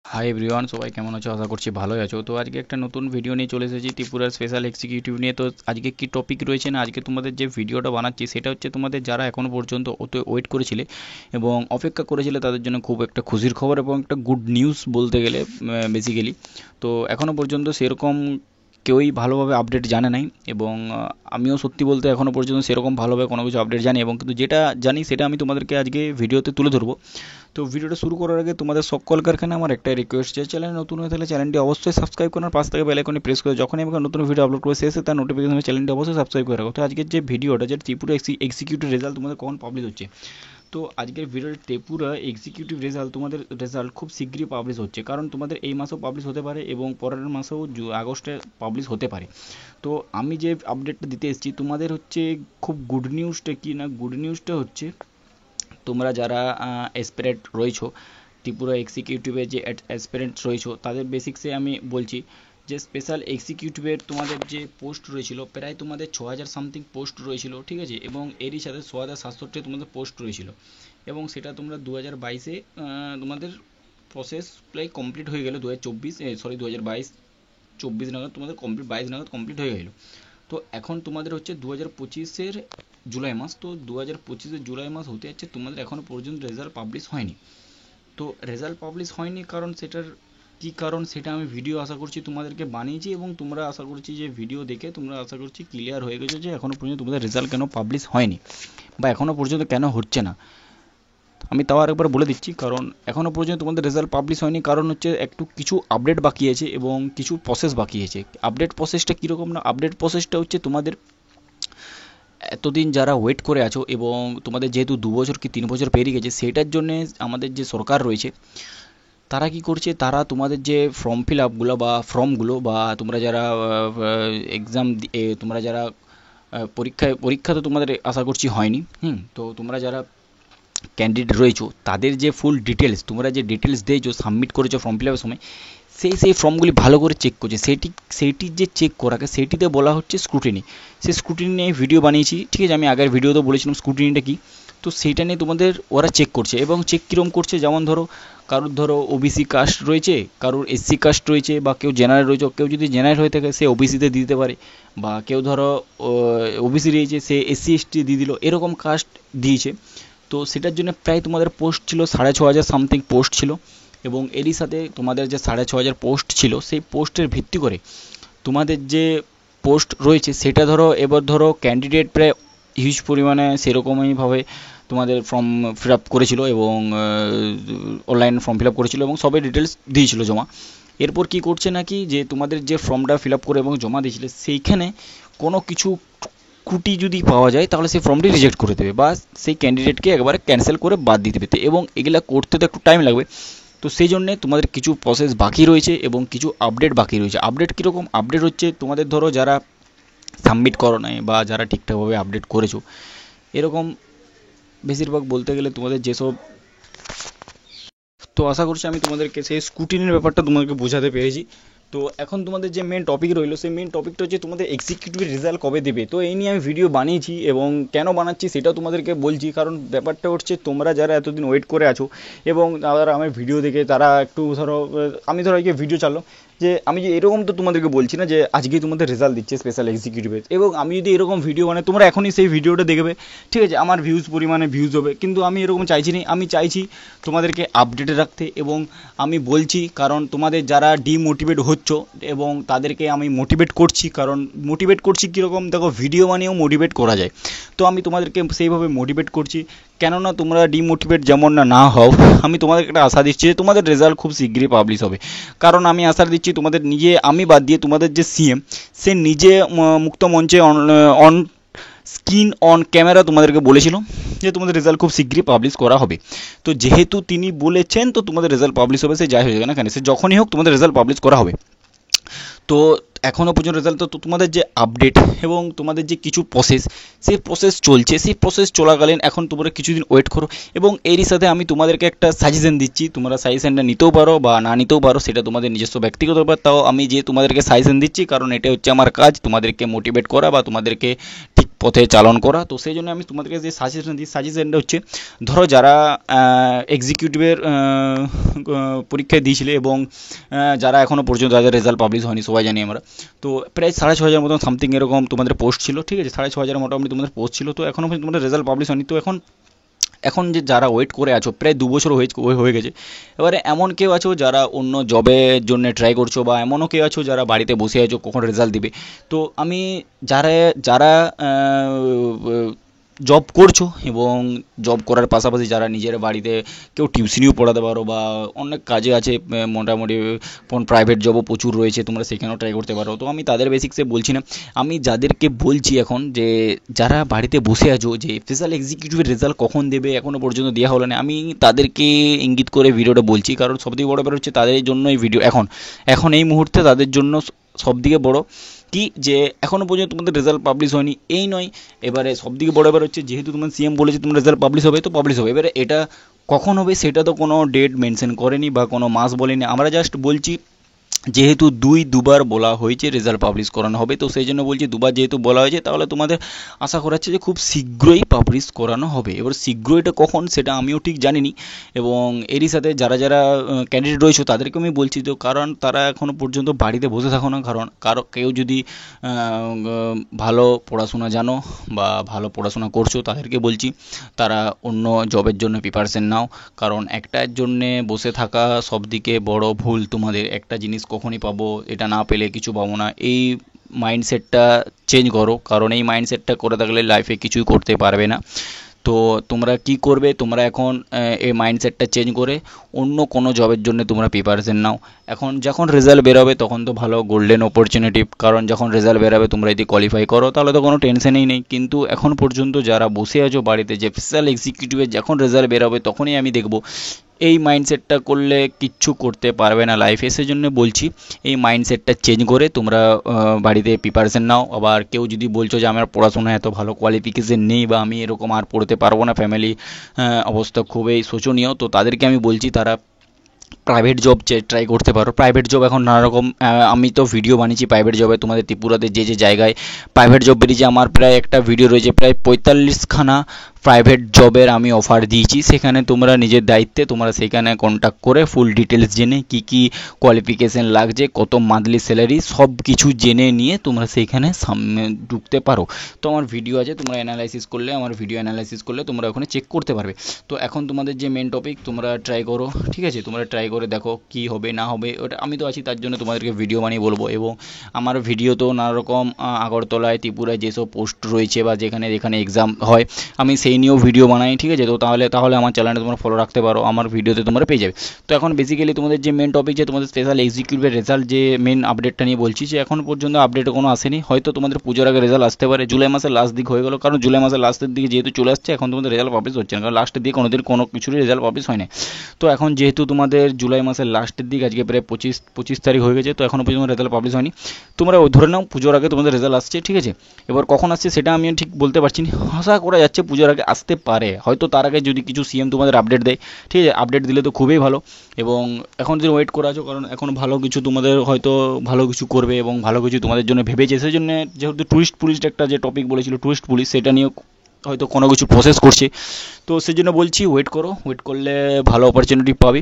Hi everyone, সবাই কেমন আছো? আশা করছি ভালোই আছো। তো আজকে একটা নতুন ভিডিও নিয়ে চলে এসেছি ত্রিপুরার স্পেশাল এক্সিকিউটিভ নিয়ে। তো আজকে কি টপিক রয়েছে না, আজকে তোমাদের যে ভিডিওটা বানাচ্ছি সেটা হচ্ছে তোমাদের যারা এখনও পর্যন্ত ওতে ওয়েট করেছিলে এবং অপেক্ষা করেছিলে তাদের জন্য খুব একটা খুশির খবর এবং একটা গুড নিউজ বলতে গেলে বেসিক্যালি। তো এখনও পর্যন্ত সেরকম কেউই ভালোভাবে আপডেট জানে নাই এবং আমিও সত্যি বলতে এখনও পর্যন্ত সেরকম ভালোভাবে কোনো কিছু আপডেট জানি, এবং কিন্তু যেটা জানি সেটা আমি তোমাদেরকে আজকে ভিডিওতে তুলে ধরবো। তো ভিডিওটা শুরু করার আগে তোমাদের সকলকার এখানে আমার একটাই রিকোয়েস্ট, যে চ্যানেল নতুন হয়ে থাকলে চ্যানেলটি অবশ্যই সাবস্ক্রাইব করার পাশ থেকে বেল আইকনে প্রেস করে যখনই আমি কোনো নতুন ভিডিও আপলোড করবো শেষে তার নোটিফিকেশন চ্যানেলটি অবশ্যই সাবস্ক্রাইব করে রাখো। তো আজকের যে ভিডিওটা, যে ত্রিপুরা এক্সিকিউটিভ রেজাল্ট তোমাদের কখন পাবলিশ হচ্ছে, তো আজকের ভিডিওর ত্রিপুরা এক্সিকিউটিভ রেজাল্ট তোমাদের রেজাল্ট খুব শীঘ্রই পাবলিশ হচ্ছে, কারণ তোমাদের এই মাসেও পাবলিশ হতে পারে এবং পরের মাসেও আগস্টে পাবলিশ হতে পারে। তো আমি যে আপডেটটা দিতে এসেছি তোমাদের হচ্ছে খুব গুড নিউজটা কি না, গুড নিউজটা হচ্ছে তোমরা যারা অ্যাসপিরেন্ট রয়েছো, ত্রিপুরা এক্সিকিউটিভে যে অ্যাসপিরেন্ট রয়েছো তাদের বেসিক্সে আমি বলছি যে স্পেশাল এক্সিকিউটিভের তোমাদের যে পোস্ট রয়েছিল প্রায় তোমাদের 6,000 সামথিং পোস্ট রয়েছিল, ঠিক আছে, এবং এরই সাথে 6,700 তোমাদের পোস্ট রয়েছিল এবং সেটা তোমরা 2022-এ তোমাদের প্রসেস প্রায় কমপ্লিট হয়ে গেল। 2024 নাগাদ তোমাদের কমপ্লিট, 22 নাগাদ কমপ্লিট হয়ে গেল। তো এখন তোমাদের হচ্ছে 2025-এর জুলাই মাস, তো 2025-এর জুলাই মাস হতে যাচ্ছে, তোমাদের এখনও পর্যন্ত রেজাল্ট পাবলিশ হয়নি। তো রেজাল্ট পাবলিশ হয়নি কারণ সেটার কী কারণ সেটা আমি ভিডিও আশা করছি তোমাদেরকে বানিয়েছি এবং তোমরা আশা করছি যে ভিডিও দেখে তোমরা আশা করছি ক্লিয়ার হয়ে গেছো যে এখনও পর্যন্ত তোমাদের রেজাল্ট কেন পাবলিশ হয়নি বা এখনও পর্যন্ত কেন হচ্ছে না। আমি তাও আরেকবার বলে দিচ্ছি, কারণ এখনও পর্যন্ত তোমাদের রেজাল্ট পাবলিশ হয়নি কারণ হচ্ছে একটু কিছু আপডেট বাকি আছে এবং কিছু প্রসেস বাকি আছে। আপডেট প্রসেসটা কীরকম না, আপডেট প্রসেসটা হচ্ছে তোমাদের এতদিন যারা ওয়েট করে আছো এবং তোমাদের যেহেতু 2 বছর কি 3 বছর পেরিয়ে গেছে, সেটার জন্যে আমাদের যে সরকার রয়েছে তারা কি করছে, তারা তোমাদের যে ফর্ম ফিল আপগুলো বা ফর্মগুলো বা তোমরা যারা এক্সাম, তোমরা যারা পরীক্ষা তো তোমাদের আশা করছি হয়নি, তো তোমরা যারা ক্যান্ডিডেট রয়েছো তাদের যে ফুল ডিটেলস, তোমরা যে ডিটেলস দিয়েছো সাবমিট করেছো ফর্ম ফিল আপের সময়, সেই ফর্মগুলি ভালো করে চেক করছে। সেইটি যে চেক করাকে সেইটিতে বলা হচ্ছে স্ক্রুটিনি। সেই স্ক্রুটিনি নিয়ে ভিডিও বানিয়েছি, ঠিক আছে, আমি আগের ভিডিওতে বলেছিলাম স্ক্রুটিনিটা কী। তো সেইটা নিয়ে তোমাদের ওরা চেক করছে এবং চেক কীরকম করছে, যেমন কারোর ওবিসি কাস্ট রয়েছে, কারোর এসসি কাস্ট রয়েছে বা কেউ জেনারেল রয়েছে, কেউ যদি জেনারেল হয়ে থাকে সে ওবিসিতে দিতে পারে, বা কেউ ওবিসি রয়েছে সে এসসি এসটি দিয়ে দিল, এরকম কাস্ট দিয়েছে। তো সেটার জন্য প্রায় তোমাদের পোস্ট ছিল 6,500 সামথিং পোস্ট ছিল এবং এরই সাথে তোমাদের যে 6,500 পোস্ট ছিল সেই পোস্টের ভিত্তি করে তোমাদের যে পোস্ট রয়েছে সেটা এবার ক্যান্ডিডেট প্রায় হিউজ পরিমাণে সেরকমইভাবে তোমাদের ফর্ম ফিল আপ করেছিল এবং অনলাইন ফর্ম ফিল আপ করেছিল এবং সবাই ডিটেলস দিয়েছিল জমা। এরপর কি করছে নাকি, যে তোমাদের যে ফর্মটা ফিল আপ করে এবং জমা দিয়েছিলে সেইখানে কোনো কিছু ত্রুটি যদি পাওয়া যায় তাহলে সেই ফর্মটি রিজেক্ট করে দেবে বা সেই ক্যান্ডিডেটকে একবারে ক্যান্সেল করে বাদ দিয়ে দেবে, এবং এগুলা করতে তো একটু টাইম লাগবে। তো সেই জন্যে তোমাদের কিছু প্রসেস বাকি রয়েছে এবং কিছু আপডেট বাকি রয়েছে। আপডেট কীরকম, আপডেট হচ্ছে তোমাদের যারা সাবমিট করো নাই বা যারা ঠিকঠাকভাবে আপডেট করেছো, এরকম বেশিরভাগ বলতে গেলে তোমাদের যেসব, তো আশা করছি আমি তোমাদেরকে সেই স্ক্রুটিনির ব্যাপারটা তোমাদেরকে বোঝাতে পেরেছি। তো এখন তোমাদের যে মেন টপিক রইলো সেই মেন টপিকটা হচ্ছে তোমাদের এক্সিকিউটিভ রেজাল্ট কবে দেবে। তো এই নিয়ে আমি ভিডিও বানিয়েছি এবং কেন বানাচ্ছি সেটাও তোমাদেরকে বলছি, কারণ ব্যাপারটা হচ্ছে তোমরা যারা এতদিন ওয়েট করে আছো এবং তারা আমার ভিডিও দেখে তারা একটু আমি আজকে ভিডিও চালাম যে আমি যে এরকম তো তোমাদেরকে বলছি না যে আজকেই তোমাদের রেজাল্ট দিচ্ছে স্পেশাল এক্সিকিউটিভের, এবং আমি যদি এরকম ভিডিও বানাই তোমরা এখনই সেই ভিডিওটা দেখবে, ঠিক আছে, আমার পরিমাণে ভিউজ হবে, কিন্তু আমি এরকম চাইছি না। আমি চাইছি তোমাদেরকে আপডেটে রাখতে এবং আমি বলছি কারণ তোমাদের যারা ডিমোটিভেট হচ্ছ এবং তাদেরকে আমি মোটিভেট করছি, কারণ মোটিভেট করছি কীরকম, দেখো ভিডিও বানিয়েও মোটিভেট করা যায়। তো আমি তোমাদেরকে সেইভাবে মোটিভেট করছি, কেননা তোমরা ডিমোটিভেট যেমন না হও, আমি তোমাদেরকে একটা আশা দিচ্ছি যে তোমাদের রেজাল্ট খুব শীঘ্রই পাবলিশ হবে। কারণ আমি আশা দিচ্ছি তোমাদের নিজে, আমি বাদ দিয়ে তোমাদের যে সিএম সে নিজে মুক্ত মঞ্চে অন স্ক্রিন অন ক্যামেরা তোমাদেরকে বলেছিল যে তোমাদের রেজাল্ট খুব শীঘ্রই পাবলিশ করা হবে। তো যেহেতু তিনি বলেছেন তো তোমাদের রেজাল্ট পাবলিশ হবে, সে যাই হয়ে যাবে না কেন, সে যখনই হোক তোমাদের রেজাল্ট পাবলিশ করা হবে। তো এখনও পর্যন্ত রেজাল্ট, তো তোমাদের যে আপডেট এবং তোমাদের যে কিছু প্রসেস, সেই প্রসেস চলছে, সেই প্রসেস চলাকালীন এখন তোমরা কিছুদিন ওয়েট করো এবং এরই সাথে আমি তোমাদেরকে একটা সাজেশন দিচ্ছি, তোমরা সাজেশনটা নিতেও পারো বা না নিতেও পারো, সেটা তোমাদের নিজস্ব ব্যক্তিগত ব্যাপার। তাও আমি যে তোমাদেরকে সাজেশন দিচ্ছি কারণ এটা হচ্ছে আমার কাজ, তোমাদেরকে মোটিভেট করা বা তোমাদেরকে ঠিক পথে চালন করা। তো সেই জন্য আমি তোমাদেরকে যে সাজেশন দিই, সাজেশনটা হচ্ছে ধরো যারা এক্সিকিউটিভের পরীক্ষায় দিয়েছিলে এবং যারা এখনও পর্যন্ত যাদের রেজাল্ট পাবলিশ হয়নি, সবাই জানি আমরা, তো প্রায় 6,500 মতন সামথিং এরকম তোমাদের পোস্ট ছিল, ঠিক আছে, 6,500 মোটামুটি তোমাদের পোস্ট ছিল। তো এখনও পর্যন্ত তোমাদের রেজাল্ট পাবলিশ হয়নি। তো এখন যে যারা ওয়েট করে আছো, প্রায় 2 বছর হয়ে গেছে, এবারে এমন কেউ আছো যারা অন্য জবের জন্য ট্রাই করছো, বা এমনও কেউ আছো যারা বাড়িতে বসে আছো কখন রেজাল্ট দিবে। তো আমি যারা যারা জব করছো এবং জব করার পাশাপাশি যারা নিজের বাড়িতে কেউ টিউশনিও পড়াতে পারো, বা অনেক কাজে আছে, মোটামুটি প্রাইভেট জবও প্রচুর রয়েছে, তোমরা সেখানেও ট্রাই করতে পারো। তো আমি তাদের বেসিক্সে বলছি না, আমি যাদেরকে বলছি এখন যে যারা বাড়িতে বসে আছো, যে স্পেশাল এক্সিকিউটিভের রেজাল্ট কখন দেবে এখনও পর্যন্ত দেওয়া হলো না, আমি তাদেরকে ইঙ্গিত করে ভিডিওটা বলছি। কারণ সবথেকে বড় ব্যাপার হচ্ছে তাদের জন্য এই ভিডিও, এখন এই মুহূর্তে তাদের জন্য সবথেকে বড় কি যে এখনও পর্যন্ত তোমাদের রেজাল্ট পাবলিশ হয়নি, এই নয়। এবারে সবথেকে বড় ব্যাপার হচ্ছে যেহেতু তোমার সিএম বলেছে তোমার রেজাল্ট পাবলিশ হবে, তো পাবলিশ হবে। এবারে এটা কখন হবে সেটা তো কোনো ডেট মেনশন করেনি বা কোনো মাস বলেনি, আমরা জাস্ট বলছি যেহেতু দুবার বলা হয়েছে রেজাল্ট পাবলিশ করানো হবে, তো সেই জন্য বলছি দুবার যেহেতু বলা হয়েছে তাহলে তোমাদের আশা করা হচ্ছে যে খুব শীঘ্রই পাবলিশ করানো হবে। এবার শীঘ্রইটা কখন সেটা আমিও ঠিক জানিনি, এবং এরই সাথে যারা যারা ক্যান্ডিডেট রয়েছে তাদেরকে আমি বলছি, তো কারণ তারা এখনও পর্যন্ত বাড়িতে বসে থাকো না। কারণ কেউ যদি ভালো পড়াশোনা জানো বা ভালো পড়াশোনা করছো তাদেরকে বলছি তারা অন্য জবের জন্য প্রিপারেশন নাও। কারণ একটার জন্যে বসে থাকা সবদিকে বড় ভুল। তোমাদের একটা জিনিস কখনই পাবো, এটা না পেলে কিছু পাবো না, এই মাইন্ডসেটটা চেঞ্জ করো। কারণ এই মাইন্ডসেটটা করে থাকলে লাইফে কিছুই করতে পারবে না। তো তোমরা কি করবে, তোমরা এখন এই মাইন্ডসেটটা চেঞ্জ করে অন্য কোনো জবের জন্য তোমরা প্রিপারেশন নাও। এখন যখন রেজাল্ট বেরোবে তখন তো ভালো গোল্ডেন অপরচুনিটি, কারণ যখন রেজাল্ট বেরোবে তোমরা যদি কোয়ালিফাই করো তাহলে তো কোনো টেনশনই নেই। কিন্তু এখন পর্যন্ত যারা বসে আছো বাড়িতে, যে স্পেশাল এক্সিকিউটিভে যখন রেজাল্ট বেরোবে তখনই আমি দেখব, এই মাইন্ডসেটটা করলে কিচ্ছু করতে পারবে না লাইফে। সেজন্য বলছি এই মাইন্ডসেটটা চেঞ্জ করে তোমরা বাড়িতে প্রিপারেশন নাও। আবার কেউ যদি বলছো যে আমার পড়াশোনা এত ভালো কোয়ালিফিকেশন নেই বা আমি এরকম আর পড়তে পারবো না, ফ্যামিলি অবস্থা খুবই শোচনীয়, তো তাদেরকে আমি বলছি তারা প্রাইভেট জব ট্রাই করতে পারো। প্রাইভেট জব এখন নানা রকম, আমি তো ভিডিও বানিয়েছি প্রাইভেট জবে, তোমাদের ত্রিপুরাতে যে জায়গায় প্রাইভেট জব বেরিয়েছে আমার প্রায় একটা ভিডিও রয়েছে, প্রায় 45খানা প্রাইভেট জবের আমি অফার দিয়েছি। সেখানে তোমরা নিজের দায়িত্বে তোমরা সেখানে কন্ট্যাক্ট করে ফুল ডিটেলস জেনে কি কি কোয়ালিফিকেশান লাগছে, কত মান্থলি স্যালারি, সব কিছু জেনে নিয়ে তোমরা সেইখানে সামনে ঢুকতে পারো। তো আমার ভিডিও আছে, তোমরা আমার ভিডিও অ্যানালাইসিস করলে তোমরা ওখানে চেক করতে পারবে। তো এখন তোমাদের যে মেন টপিক তোমরা ট্রাই করো, ঠিক আছে, তোমরা ট্রাই করে দেখো কি হবে না হবে, ওটা আমি তো আছি তার জন্য তোমাদেরকে ভিডিও বানিয়ে বলবো। এবং আমার ভিডিও তো নানা রকম আগরতলায় ত্রিপুরায় যেসব পোস্ট রয়েছে বা যেখানে এক্সাম হয় আমি সেই নিয়েও ভিডিও বানাই, ঠিক আছে। তো তাহলে আমার চ্যানেলটা তোমরা ফলো রাখতে পারো, আমার ভিডিওতে তোমরা পেয়ে যাবে। তো এখন বেসিক্যালি তোমাদের যে মেন টপিক, যে তোমাদের স্পেশাল এক্সিকিউটিভের রেজাল্ট যে মেন আপডেটটা নিয়ে বলছি, যে এখন পর্যন্ত আপডেট কোনো আসেনি, হয়তো তোমাদের পুজোর আগে রেজাল্ট আসতে পারে। জুলাই মাসের লাস্ট দিক হয়ে গেল, কারণ জুলাই মাসের লাস্টের দিকে যেহেতু চলে আসছে এখন তোমাদের রেজাল্ট পাবলিশ হচ্ছে না, কারণ লাস্টের দিকে কোনো কিছুরই রেজাল্ট পাবলিশ হয় না। তো এখন যেহেতু তোমাদের জুলাই মাসের লাস্টের দিক, আজকে প্রায় 25 তারিখ হয়ে গেছে, তো এখনও পর্যন্ত রেজাল্ট পাবলিশ হয়নি। তোমরা ধরে নাও পুজোর আগে তোমাদের রেজাল্ট আসছে, ঠিক আছে। এবার কখন আসছে সেটা আমি ঠিক বলতে পারছি না, আশা করা যাচ্ছে পুজোর আগে আসতে পারে, হয়তো তার আগে যদি কিছু সিএম তোমাদের আপডেট দেয়, ঠিক আছে, আপডেট দিলে তো খুবই ভালো। এবং এখন যদি ওয়েট করে আছো, কারণ এখন ভালো কিছু তোমাদের হয়তো ভালো কিছু করবে এবং ভালো কিছু তোমাদের জন্য ভেবেছে। সেই জন্য যেহেতু টুরিস্ট পুলিশ একটা যে টপিক বলেছিল, টুরিস্ট পুলিশ, সেটা নিয়ে হয়তো কোনো কিছু প্রসেস করছে, তো সেই জন্য বলছি ওয়েট করো, ওয়েট করলে ভালো অপরচুনিটি পাবে।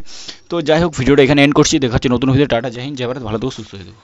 তো যাই হোক, ভিডিওটা এখানে এন্ড করছি, দেখা হচ্ছে নতুন ভিডিও। টাটা, জয় হিন্দ, জয় ভারত, ভালো থেকো, সুস্থ হয়ে থেকো।